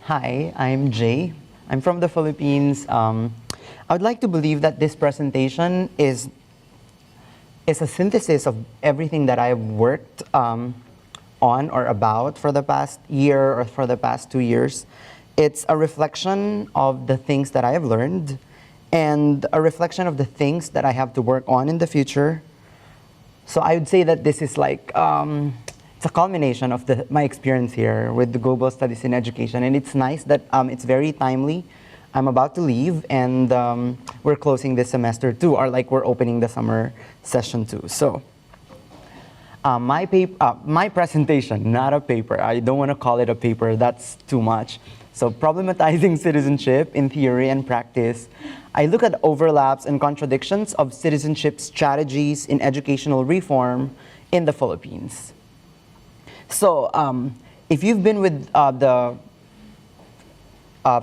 Hi, I'm Jay. I'm from the Philippines. I would like to believe that this presentation is a synthesis of everything that I've worked on or about for the past year or for the past 2 years. It's a reflection of the things that I have learned and a reflection of the things that I have to work on in the future. So I would say that this is like it's a culmination of my experience here with the global studies in education, and it's nice that it's very timely. I'm about to leave, and we're closing this semester too, or like we're opening the summer session too. So my presentation, not a paper. I don't want to call it a paper. That's too much. So problematizing citizenship in theory and practice. I look at overlaps and contradictions of citizenship strategies in educational reform in the Philippines. So if you've been with the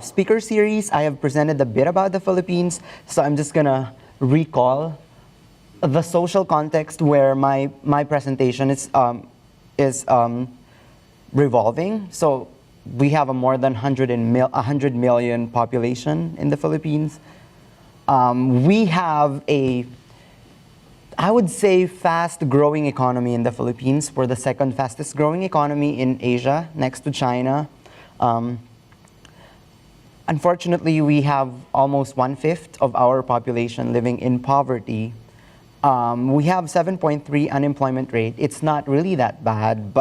speaker series, I have presented a bit about the Philippines. So I'm just going to recall the social context where my presentation is revolving. So we have a more than 100 million population in the Philippines. We have I would say, fast-growing economy in the Philippines. We're the second fastest-growing economy in Asia, next to China. Unfortunately, we have almost 1/5 of our population living in poverty. We have 7.3 unemployment rate. It's not really that bad,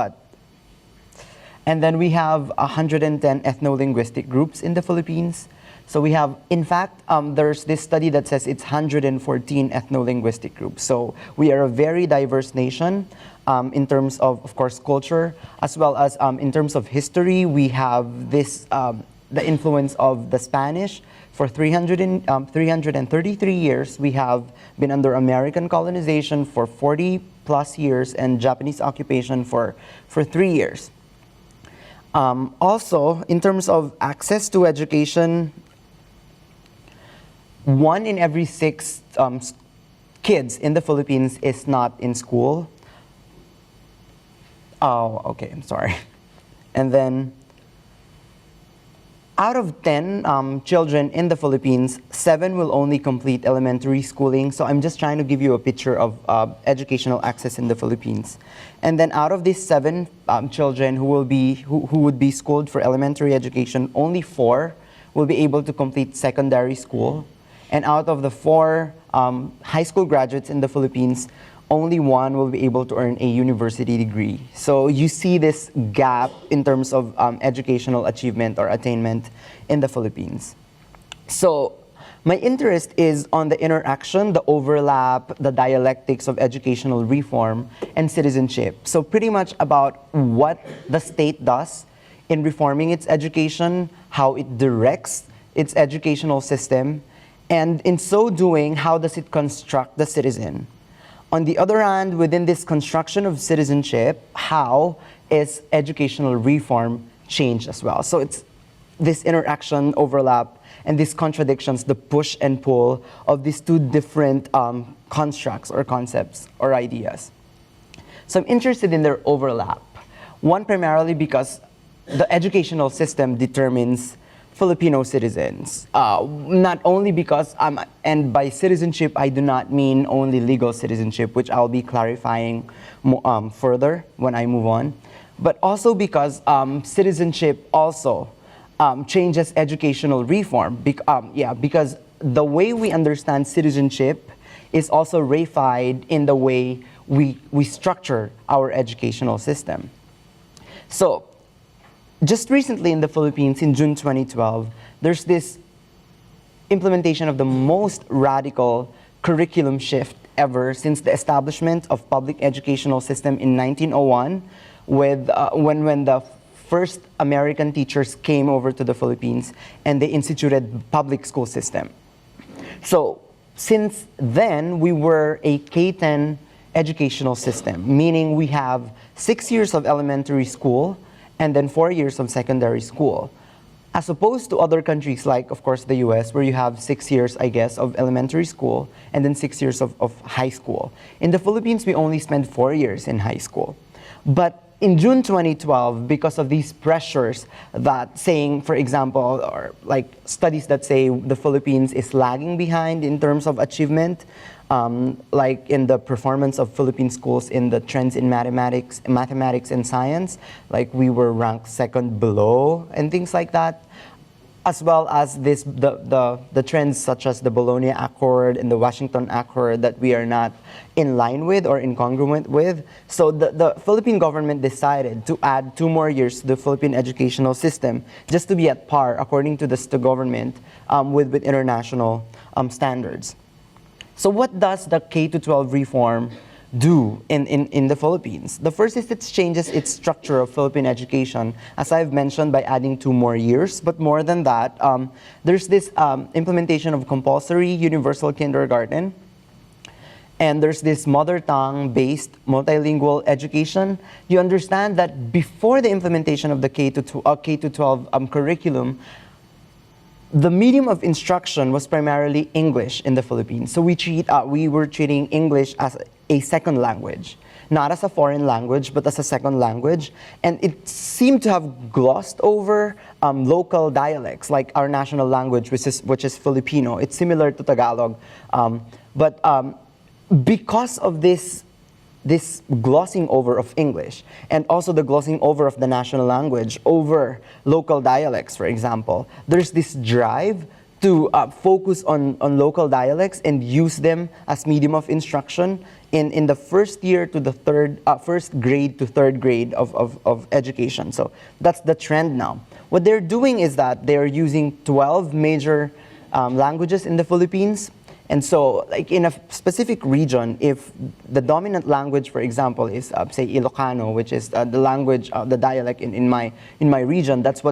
and then we have 110 ethno-linguistic groups in the Philippines. So we have, in fact, there's this study that says it's 114 ethno-linguistic groups. So we are a very diverse nation in terms of course, culture, as well as in terms of history. We have this, the influence of the Spanish. For 333 years, we have been under American colonization for 40 plus years and Japanese occupation for 3 years. Also, in terms of access to education, 1 in every 6 kids in the Philippines is not in school. Oh, okay, I'm sorry. And then, out of 10 children in the Philippines, 7 will only complete elementary schooling. So I'm just trying to give you a picture of educational access in the Philippines. And then out of these 7 children who would be schooled for elementary education, only 4 will be able to complete secondary school. And out of the 4 high school graduates in the Philippines, only 1 will be able to earn a university degree. So you see this gap in terms of educational achievement or attainment in the Philippines. So my interest is on the interaction, the overlap, the dialectics of educational reform and citizenship. So pretty much about what the state does in reforming its education, how it directs its educational system, and in so doing, how does it construct the citizen? On the other hand, within this construction of citizenship, how is educational reform changed as well? So it's this interaction, overlap, and these contradictions, the push and pull of these 2 different constructs or concepts or ideas. So I'm interested in their overlap. One, primarily because the educational system determines Filipino citizens. Not only because, and by citizenship, I do not mean only legal citizenship, which I'll be clarifying further when I move on, but also because citizenship also changes educational reform. Because the way we understand citizenship is also reified in the way we structure our educational system. So, just recently in the Philippines, in June 2012, there's this implementation of the most radical curriculum shift ever since the establishment of public educational system in 1901, when the first American teachers came over to the Philippines and they instituted public school system. So since then, we were a K-10 educational system, meaning we have 6 years of elementary school and then 4 years of secondary school. As opposed to other countries like, of course, the US, where you have 6 years, I guess, of elementary school and then 6 years of high school. In the Philippines, we only spend 4 years in high school. But in June 2012, because of these pressures that saying, for example, or like studies that say the Philippines is lagging behind in terms of achievement, like in the performance of Philippine schools in the trends in mathematics and science, like we were ranked second below and things like that, as well as the trends such as the Bologna Accord and the Washington Accord that we are not in line with or incongruent with. So the Philippine government decided to add 2 more years to the Philippine educational system just to be at par, according to the government, with international standards. So what does the K-12 reform do in the Philippines? The first is it changes its structure of Philippine education, as I've mentioned, by adding 2 more years. But more than that, there's this implementation of compulsory universal kindergarten, and there's this mother tongue-based multilingual education. You understand that before the implementation of the K-12 curriculum, the medium of instruction was primarily English in the Philippines. So we were treating English as a second language, not as a foreign language, but as a second language. And it seemed to have glossed over local dialects, like our national language, which is Filipino. It's similar to Tagalog. But because of this glossing over of English, and also the glossing over of the national language over local dialects, for example, there's this drive to focus on local dialects and use them as medium of instruction in the first year to the first grade to third grade of education. So that's the trend now. What they're doing is that they're using 12 major languages in the Philippines. And so, like in a specific region, if the dominant language, for example, is say Ilocano, which is the language, the dialect in my region, that's the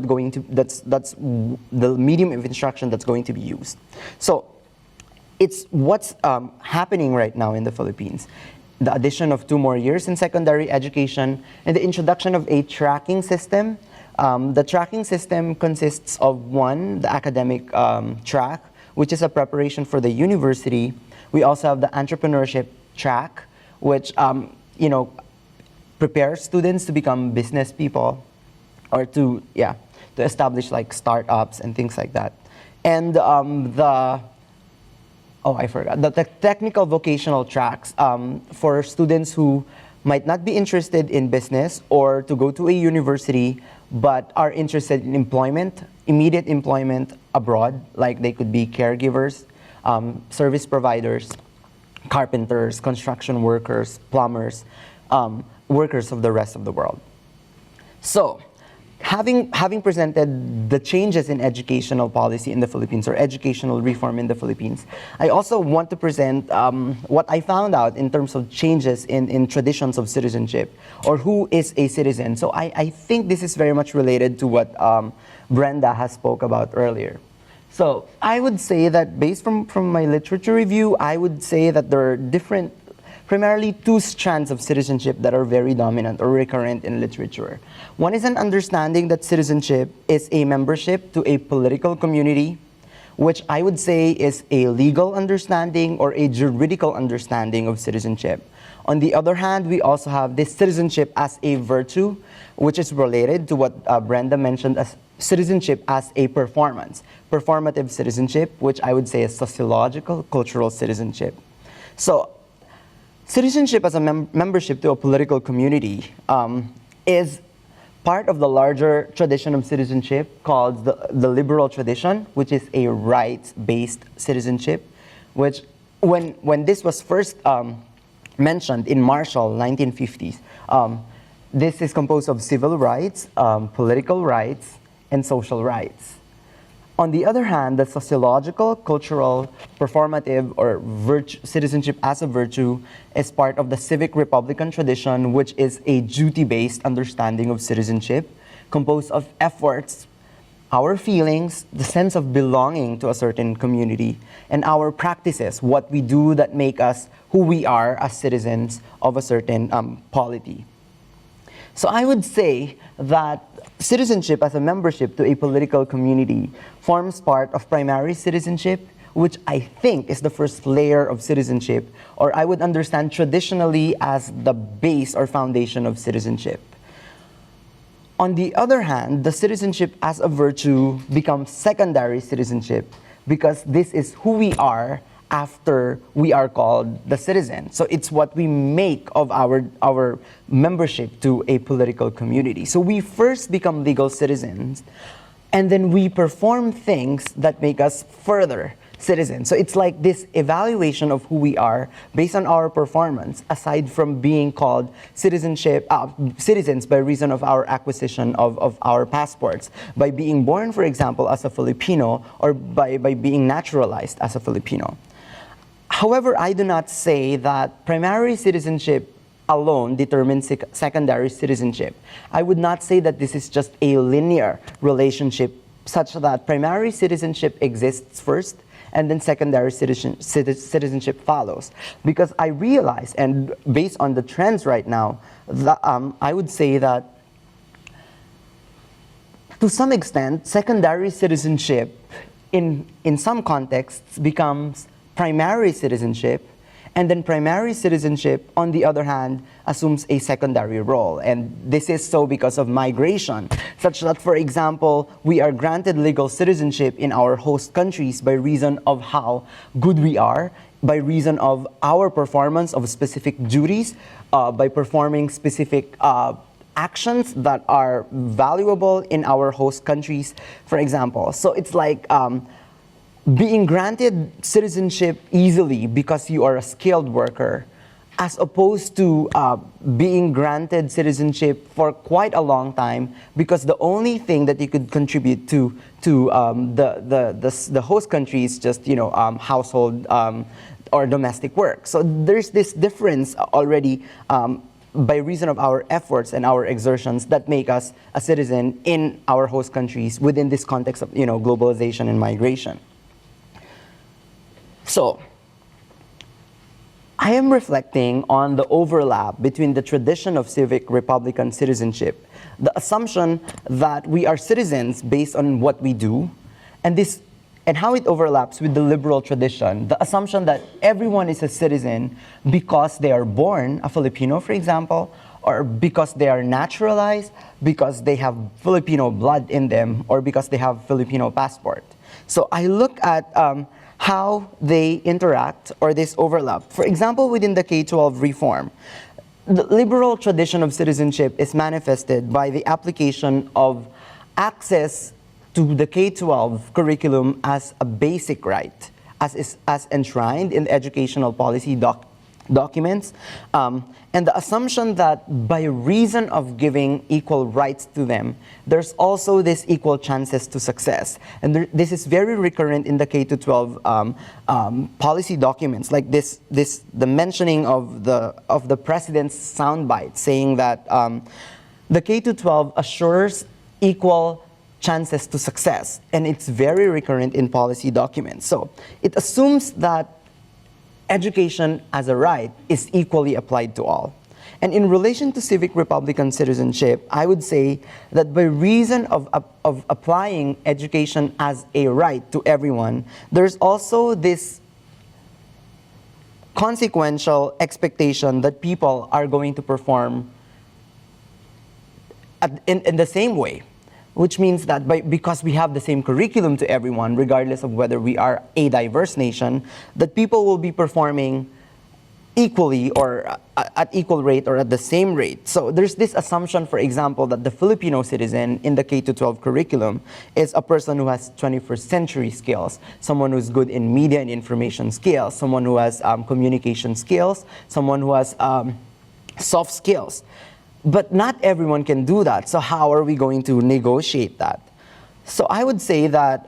medium of instruction that's going to be used. So, it's what's happening right now in the Philippines. The addition of 2 more years in secondary education and the introduction of a tracking system. The tracking system consists of the academic track, which is a preparation for the university. We also have the entrepreneurship track, which prepares students to become business people, or to establish like startups and things like that. And the technical vocational tracks for students who might not be interested in business or to go to a university, but are interested in employment, immediate employment abroad, like they could be caregivers, service providers, carpenters, construction workers, plumbers, workers of the rest of the world. So, having presented the changes in educational policy in the Philippines, or educational reform in the Philippines, I also want to present what I found out in terms of changes in traditions of citizenship, or who is a citizen. So I think this is very much related to what Brenda has spoke about earlier. So I would say that based from my literature review, I would say that there are primarily 2 strands of citizenship that are very dominant or recurrent in literature. One is an understanding that citizenship is a membership to a political community, which I would say is a legal understanding or a juridical understanding of citizenship. On the other hand, we also have this citizenship as a virtue, which is related to what Brenda mentioned as citizenship as a performative citizenship, which I would say is sociological, cultural citizenship. So, citizenship as a membership to a political community is part of the larger tradition of citizenship called the liberal tradition, which is a rights-based citizenship, which when this was first mentioned in Marshall, 1950s, this is composed of civil rights, political rights, and social rights. On the other hand, the sociological, cultural, performative, or citizenship as a virtue is part of the civic republican tradition, which is a duty-based understanding of citizenship, composed of efforts, our feelings, the sense of belonging to a certain community, and our practices, what we do that make us who we are as citizens of a certain polity. So I would say that citizenship as a membership to a political community forms part of primary citizenship, which I think is the first layer of citizenship, or I would understand traditionally as the base or foundation of citizenship. On the other hand, the citizenship as a virtue becomes secondary citizenship because this is who we are after we are called the citizen. So it's what we make of our membership to a political community. So we first become legal citizens, and then we perform things that make us further citizens. So it's like this evaluation of who we are based on our performance, aside from being called citizens by reason of our acquisition of our passports, by being born, for example, as a Filipino, or by being naturalized as a Filipino. However, I do not say that primary citizenship alone determines secondary citizenship. I would not say that this is just a linear relationship such that primary citizenship exists first and then secondary citizenship follows. Because I realize, and based on the trends right now, I would say that to some extent, secondary citizenship in some contexts becomes primary citizenship, and then primary citizenship, on the other hand, assumes a secondary role. And this is so because of migration, such that, for example, we are granted legal citizenship in our host countries by reason of how good we are, by reason of our performance of specific duties, by performing specific actions that are valuable in our host countries, for example. So it's like being granted citizenship easily because you are a skilled worker, as opposed to being granted citizenship for quite a long time because the only thing that you could contribute to the host country is just household or domestic work. So there's this difference already by reason of our efforts and our exertions that make us a citizen in our host countries within this context of globalization and migration. So, I am reflecting on the overlap between the tradition of civic republican citizenship, the assumption that we are citizens based on what we do, and how it overlaps with the liberal tradition, the assumption that everyone is a citizen because they are born a Filipino, for example, or because they are naturalized, because they have Filipino blood in them, or because they have Filipino passport. So I look at how they interact or this overlap. For example, within the K12 Reform, the liberal tradition of citizenship is manifested by the application of access to the K12 curriculum as a basic right, as enshrined in the educational policy documents, and the assumption that by reason of giving equal rights to them, there's also this equal chances to success. And this is very recurrent in the K-12 policy documents, like the mentioning of the president's soundbite saying that the K-12 assures equal chances to success, and it's very recurrent in policy documents. So it assumes that education as a right is equally applied to all. And in relation to civic republican citizenship, I would say that by reason of applying education as a right to everyone, there's also this consequential expectation that people are going to perform in the same way. Which means that because we have the same curriculum to everyone, regardless of whether we are a diverse nation, that people will be performing equally or at equal rate or at the same rate. So there's this assumption, for example, that the Filipino citizen in the K-12 curriculum is a person who has 21st century skills, someone who's good in media and information skills, someone who has communication skills, someone who has soft skills. But not everyone can do that. So how are we going to negotiate that? So I would say that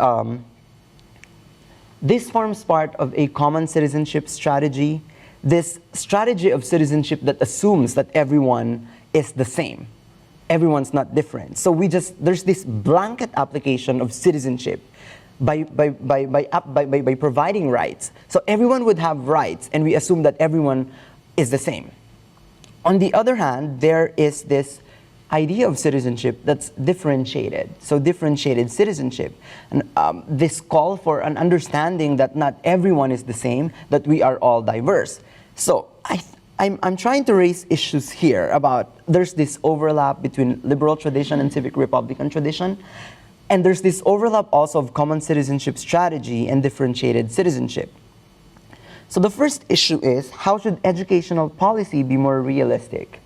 this forms part of a common citizenship strategy, this strategy of citizenship that assumes that everyone is the same. Everyone's not different. So there's this blanket application of citizenship by providing rights. So everyone would have rights, and we assume that everyone is the same. On the other hand, there is this idea of citizenship that's differentiated. So differentiated citizenship, and this call for an understanding that not everyone is the same, that we are all diverse. So I'm trying to raise issues here about there's this overlap between liberal tradition and civic republican tradition, and there's this overlap also of common citizenship strategy and differentiated citizenship. So the first issue is, how should educational policy be more realistic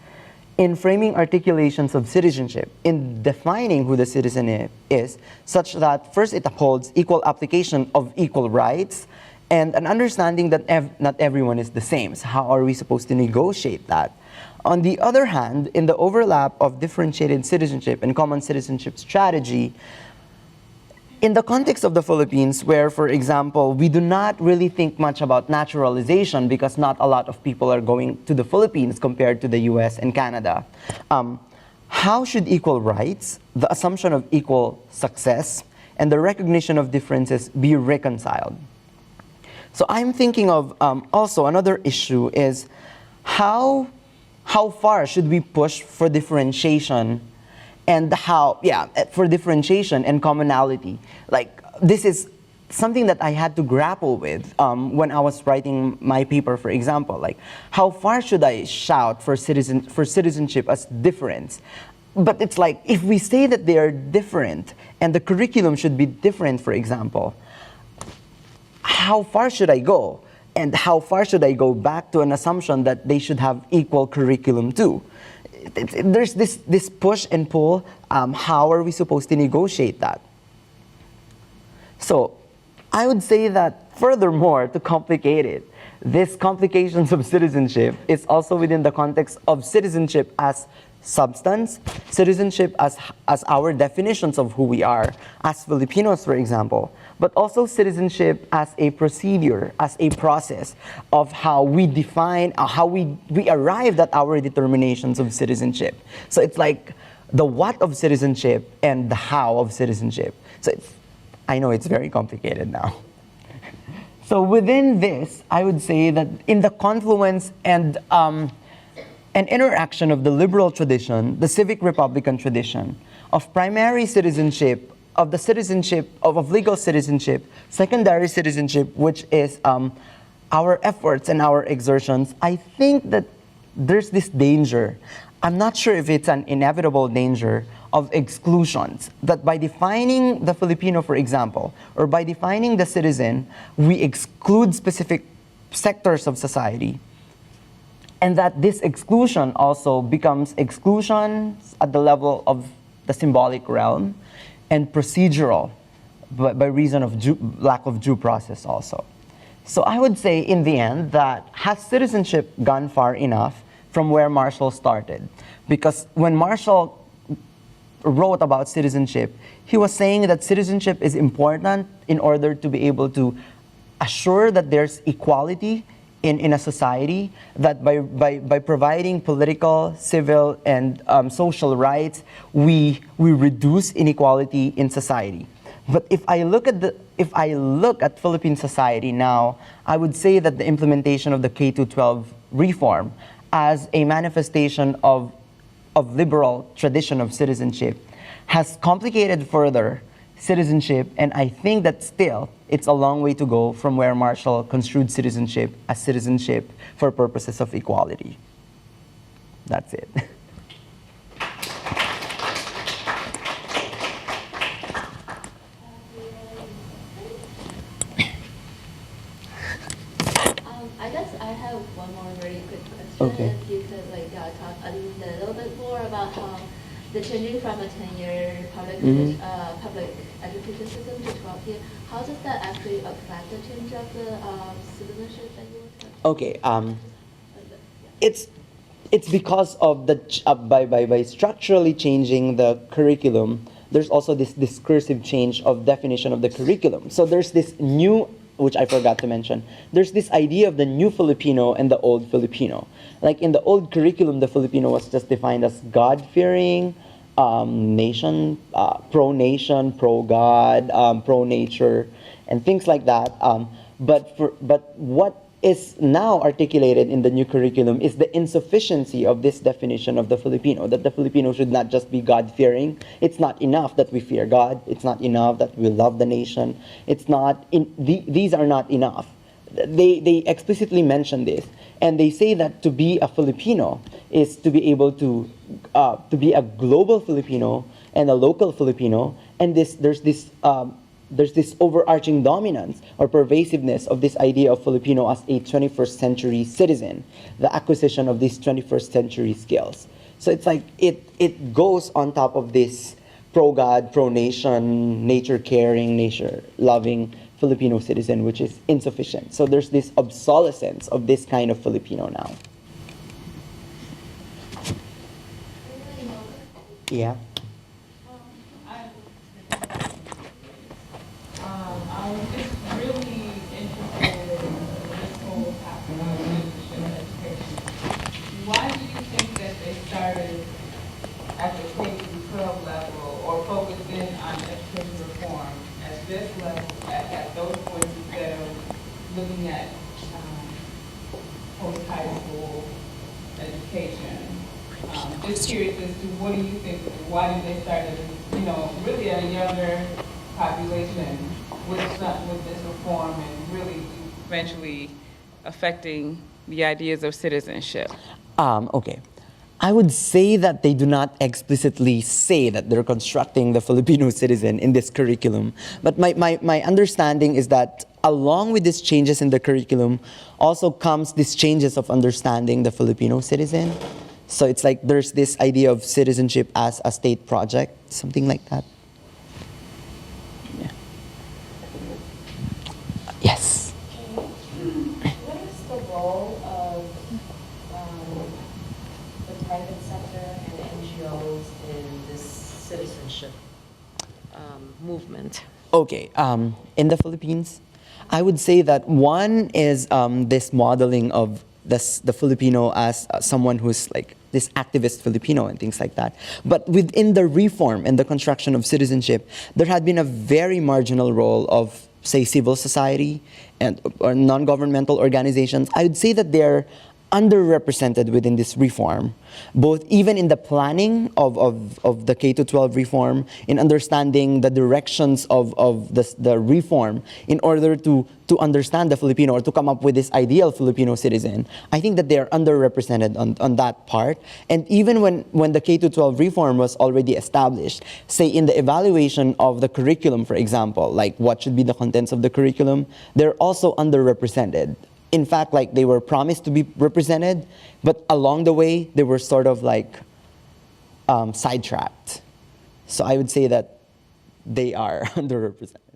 in framing articulations of citizenship, in defining who the citizen is, such that first it upholds equal application of equal rights and an understanding that not everyone is the same. So how are we supposed to negotiate that? On the other hand, in the overlap of differentiated citizenship and common citizenship strategy, in the context of the Philippines, where, for example, we do not really think much about naturalization because not a lot of people are going to the Philippines compared to the US and Canada, how should equal rights, the assumption of equal success, and the recognition of differences be reconciled? So I'm thinking of also another issue is how far should we push for differentiation and for differentiation and commonality. Like, this is something that I had to grapple with when I was writing my paper, for example. Like, how far should I shout for citizenship as difference? But it's like, if we say that they are different and the curriculum should be different, for example, how far should I go? And how far should I go back to an assumption that they should have equal curriculum too? There's this push and pull. How are we supposed to negotiate that? So I would say that furthermore, to complicate it, this complications of citizenship is also within the context of citizenship as substance, citizenship as our definitions of who we are, as Filipinos, for example, but also citizenship as a procedure, as a process of how we define, how we arrived at our determinations of citizenship. So it's like the what of citizenship and the how of citizenship. So I know it's very complicated now. So within this, I would say that in the confluence and interaction of the liberal tradition, the civic republican tradition, of primary citizenship, of the citizenship, of legal citizenship, secondary citizenship, which is our efforts and our exertions, I think that there's this danger. I'm not sure if it's an inevitable danger of exclusions, that by defining the Filipino, for example, or by defining the citizen, we exclude specific sectors of society, and that this exclusion also becomes exclusions at the level of the symbolic realm and procedural by reason of lack of due process also. So I would say in the end that has citizenship gone far enough from where Marshall started? Because when Marshall wrote about citizenship, he was saying that citizenship is important in order to be able to assure that there's equality in a society, that by providing political, civil, and social rights, we reduce inequality in society. But if I look at Philippine society now, I would say that the implementation of the K12 reform as a manifestation of liberal tradition of citizenship has complicated further citizenship, and I think that still it's a long way to go from where Marshall construed citizenship as citizenship for purposes of equality. That's it. I guess I have one more very quick question. Okay. If you could talk a little bit more about how the changing from a 10-year public education system to 12-year, how does that actually affect the change of the citizenship that you were talking about? Okay. It's because of the by structurally changing the curriculum, there's also this discursive change of definition of the curriculum. So there's this new, which I forgot to mention, there's this idea of the new Filipino and the old Filipino. Like in the old curriculum, the Filipino was just defined as God-fearing, nation, pro-nation, pro-God, pro-nature, and things like that. But what is now articulated in the new curriculum is the insufficiency of this definition of the Filipino, that the Filipino should not just be God-fearing. It's not enough that we fear God. It's not enough that we love the nation. It's not, these are not enough. They explicitly mention this. And they say that to be a Filipino is to be able to be a global Filipino and a local Filipino, and there's this overarching dominance or pervasiveness of this idea of Filipino as a 21st century citizen, the acquisition of these 21st century skills. So it's like it goes on top of this pro-God, pro-nation, nature-caring, nature-loving Filipino citizen, which is insufficient. So there's this obsolescence of this kind of Filipino now. Yeah. I was just really interested in this whole topic of citizenship education. Why do you think that they started at the K12 level or focused in on education reform at this level, at those points instead of looking at post-high school education? Just curious as to what do you think, why did they start at, really at a younger population with this reform and really eventually affecting the ideas of citizenship? Okay. I would say that they do not explicitly say that they're constructing the Filipino citizen in this curriculum. But my understanding is that along with these changes in the curriculum also comes these changes of understanding the Filipino citizen. So it's like there's this idea of citizenship as a state project, something like that. Yeah. Yes. What is the role of the private sector and NGOs in this citizenship movement? Okay, in the Philippines, I would say that one is this modeling of the Filipino as someone who's like this activist Filipino and things like that. But within the reform and the construction of citizenship, there had been a very marginal role of, say, civil society or non-governmental organizations. I would say that they're underrepresented within this reform, both even in the planning of the K12 reform, in understanding the directions of the reform in order to understand the Filipino or to come up with this ideal Filipino citizen. I think that they are underrepresented on that part. And even when the K12 reform was already established, say in the evaluation of the curriculum, for example, like what should be the contents of the curriculum, they're also underrepresented. In fact, like they were promised to be represented, but along the way, they were sort of like sidetracked. So I would say that they are underrepresented.